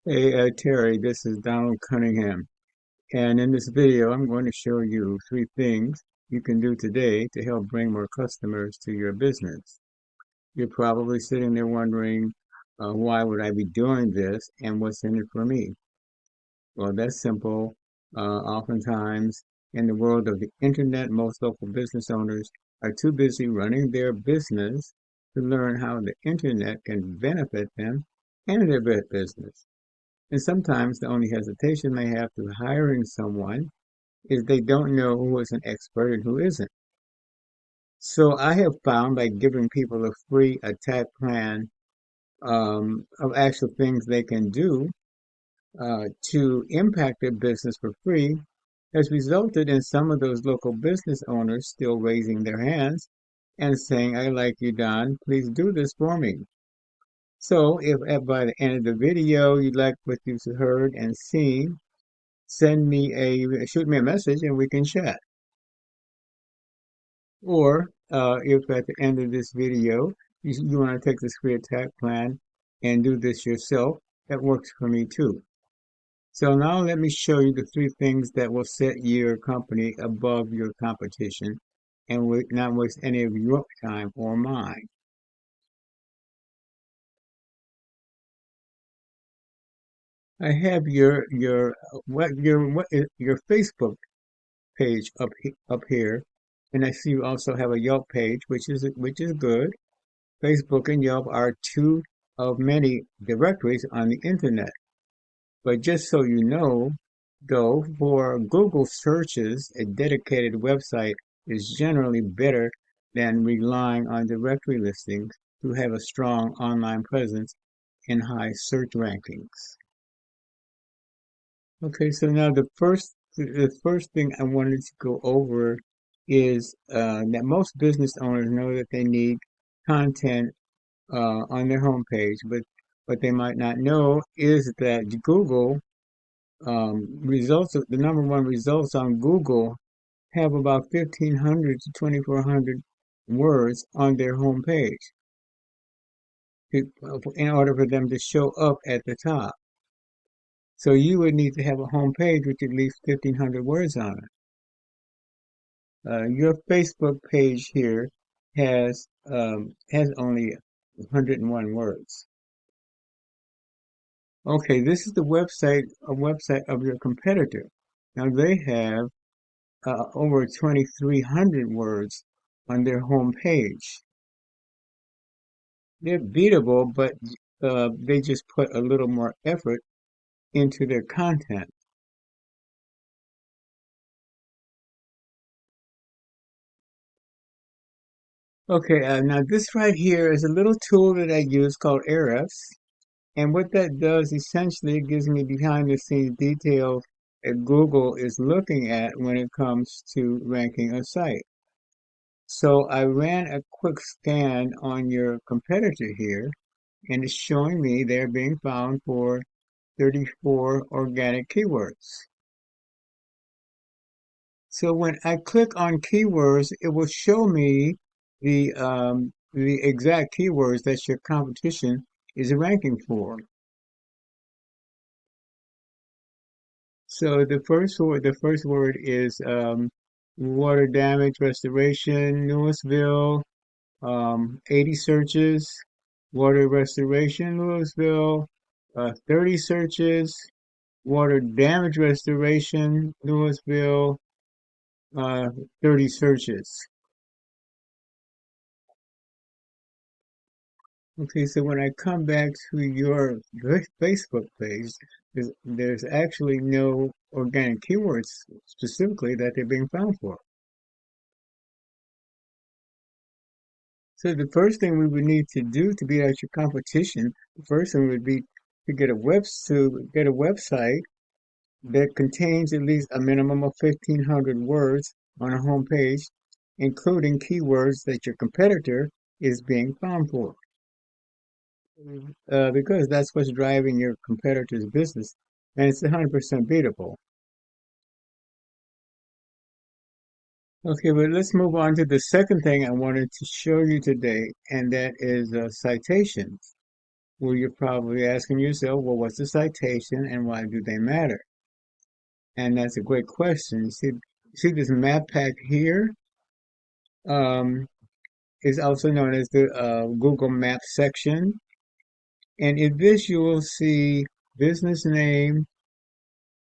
Hey, Terry, this is Donald Cunningham. And in this video, I'm going to show you 3 things you can do today to help bring more customers to your business. You're probably sitting there wondering, why would I be doing this and what's in it for me? Well, that's simple. Oftentimes, in the world of the internet, most local business owners are too busy running their business to learn how the internet can benefit them and their business. And sometimes the only hesitation they have to hiring someone is they don't know who is an expert and who isn't. So I have found by giving people a free attack plan of actual things they can do to impact their business for free has resulted in some of those local business owners still raising their hands and saying, I like you, Don, please do this for me. So if by the end of the video you like what you've heard and seen, shoot me a message and we can chat. Or if at the end of this video you want to take this free attack plan and do this yourself, that works for me too. So now let me show you the 3 things that will set your company above your competition and will not waste any of your time or mine. I have your Facebook page up here, and I see you also have a Yelp page, which is good. Facebook and Yelp are two of many directories on the internet. But just so you know, though, for Google searches, a dedicated website is generally better than relying on directory listings to have a strong online presence in high search rankings. Okay, so now the first thing I wanted to go over is that most business owners know that they need content on their homepage, but what they might not know is that Google the number one results on Google have about 1,500 to 2,400 words on their homepage in order for them to show up at the top. So you would need to have a homepage with at least 1,500 words on it. Your Facebook page here has only 101 words. Okay, this is a website of your competitor. Now they have over 2,300 words on their home page. They're beatable, but they just put a little more effort into their content. Okay, now this right here is a little tool that I use called Ahrefs. And what that does essentially, it gives me behind the scenes details that Google is looking at when it comes to ranking a site. So I ran a quick scan on your competitor here, and it's showing me they're being found for 34 organic keywords. So when I click on keywords, it will show me the exact keywords that your competition is ranking for. So the first word is water damage restoration, Louisville, 80 searches, water restoration, Louisville, 30 searches, water damage restoration, Louisville, uh, 30 searches. Okay, so when I come back to your Facebook page, there's actually no organic keywords specifically that they're being found for. So the first thing we would need to do to beat out your competition, the first thing would be to get a website that contains at least a minimum of 1,500 words on a home page, including keywords that your competitor is being found for. Because that's what's driving your competitor's business, and it's 100% beatable. Okay, but let's move on to the second thing I wanted to show you today, and that is citations. Well, you're probably asking yourself, well, what's the citation and why do they matter? And that's a great question. See this map pack here um, is also known as the Google Maps section. And in this, you will see business name,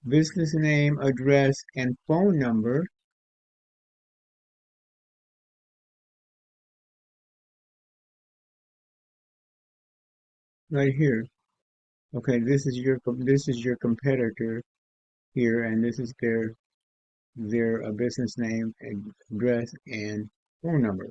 address, and phone number right here. Okay, this is your competitor here, and this is their business name, address, and phone number.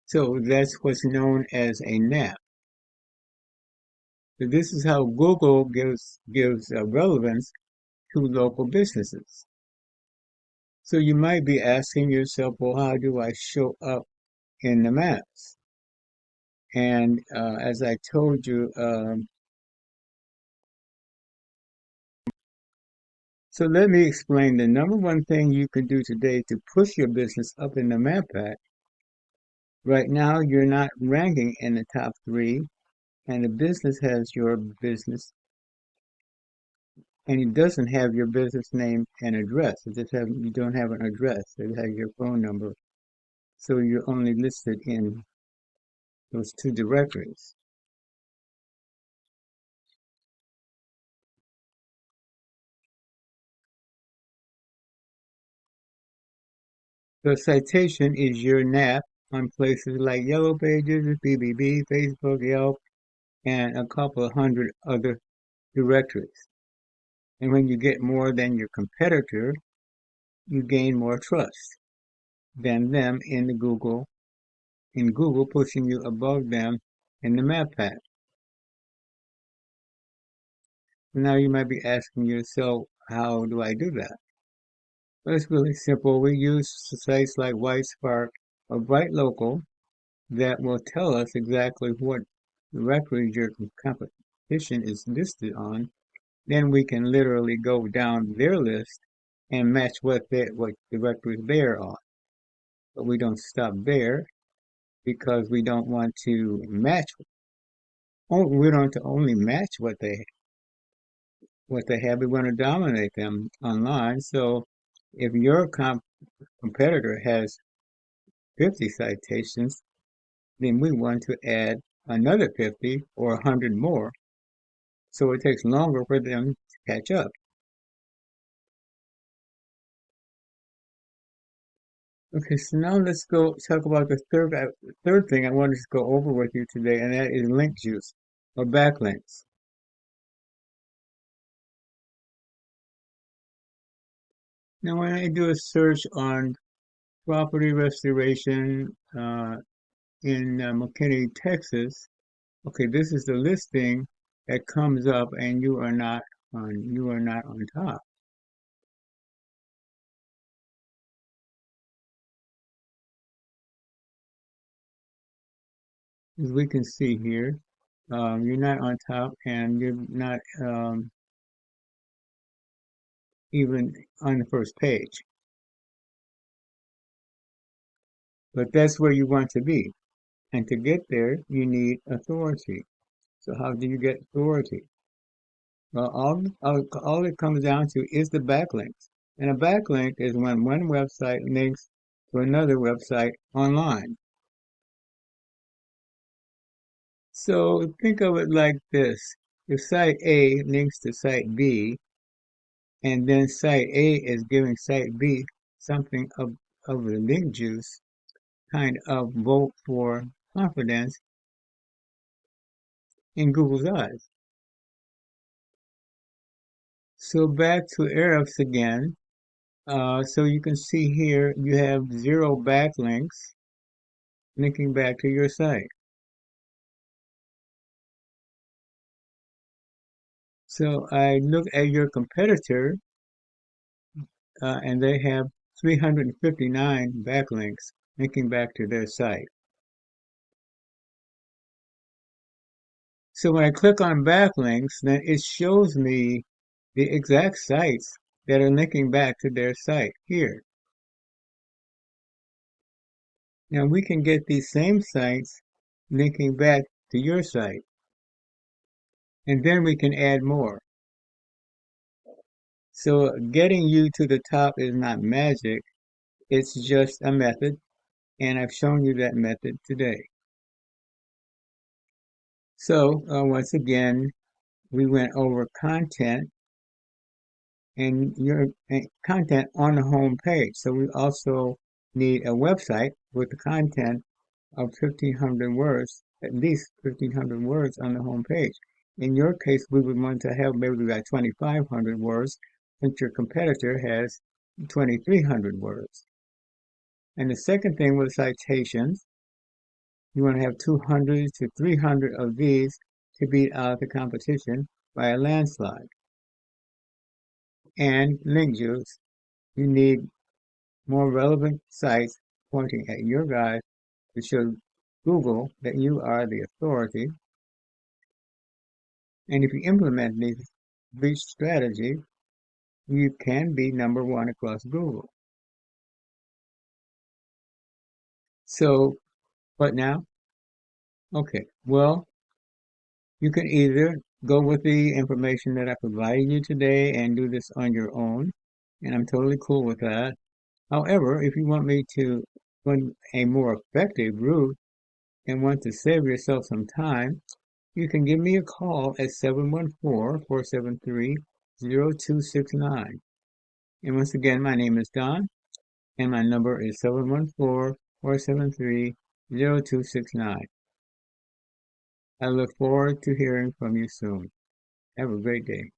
So that's what's known as a NAP. So this is how Google gives relevance to local businesses. So you might be asking yourself, well, how do I show up in the maps? And as I told you, so let me explain the number one thing you can do today to push your business up in the map pack. Right now, you're not ranking in the top three, and the business has your business, and it doesn't have your business name and address. You don't have an address. It has your phone number. So you're only listed in those two directories. The citation is your NAP on places like Yellow Pages, BBB, Facebook, Yelp, and a couple of hundred other directories. And when you get more than your competitor, you gain more trust than them in Google pushing you above them in the map pack. Now you might be asking yourself, how do I do that? Well, it's really simple. We use sites like Whitespark or Bright Local that will tell us exactly what directories your competition is listed on. Then we can literally go down their list and match what directories they're on. But we don't stop there because we don't want to match. We don't only match what they have. We want to dominate them online. So if your competitor has 50 citations, then we want to add another 50 or 100 more. So it takes longer for them to catch up. Okay, so now let's go talk about the third thing I wanted to go over with you today, and that is link juice or backlinks. Now, when I do a search on property restoration in McKinney, Texas, okay, this is the listing that comes up, and you are not on top. As we can see here, you're not on top, and you're not even on the first page. But that's where you want to be. And to get there, you need authority. So how do you get authority? Well, all it comes down to is the backlinks. And a backlink is when one website links to another website online. So think of it like this. If site A links to site B, and then site A is giving site B something of the link juice, kind of vote for confidence in Google's eyes. So back to Ahrefs again. So you can see here you have 0 backlinks linking back to your site. So I look at your competitor and they have 359 backlinks linking back to their site. So when I click on backlinks, then it shows me the exact sites that are linking back to their site here. Now we can get these same sites linking back to your site, and then we can add more. So getting you to the top is not magic, it's just a method, and I've shown you that method today. So once again, we went over content and your content on the home page. So we also need a website with the content of 1,500 words, at least 1,500 words on the home page. In your case, we would want to have maybe like 2,500 words since your competitor has 2,300 words. And the second thing with citations, you want to have 200 to 300 of these to beat out the competition by a landslide. And link juice, you need more relevant sites pointing at your guide to show Google that you are the authority. And if you implement these strategies, you can be #1 across Google. So, what now? Okay, well, you can either go with the information that I provided you today and do this on your own, and I'm totally cool with that. However, if you want me to run a more effective route and want to save yourself some time, you can give me a call at 714-473-0269. And once again, my name is Don, and my number is 714-473-0269. I look forward to hearing from you soon. Have a great day.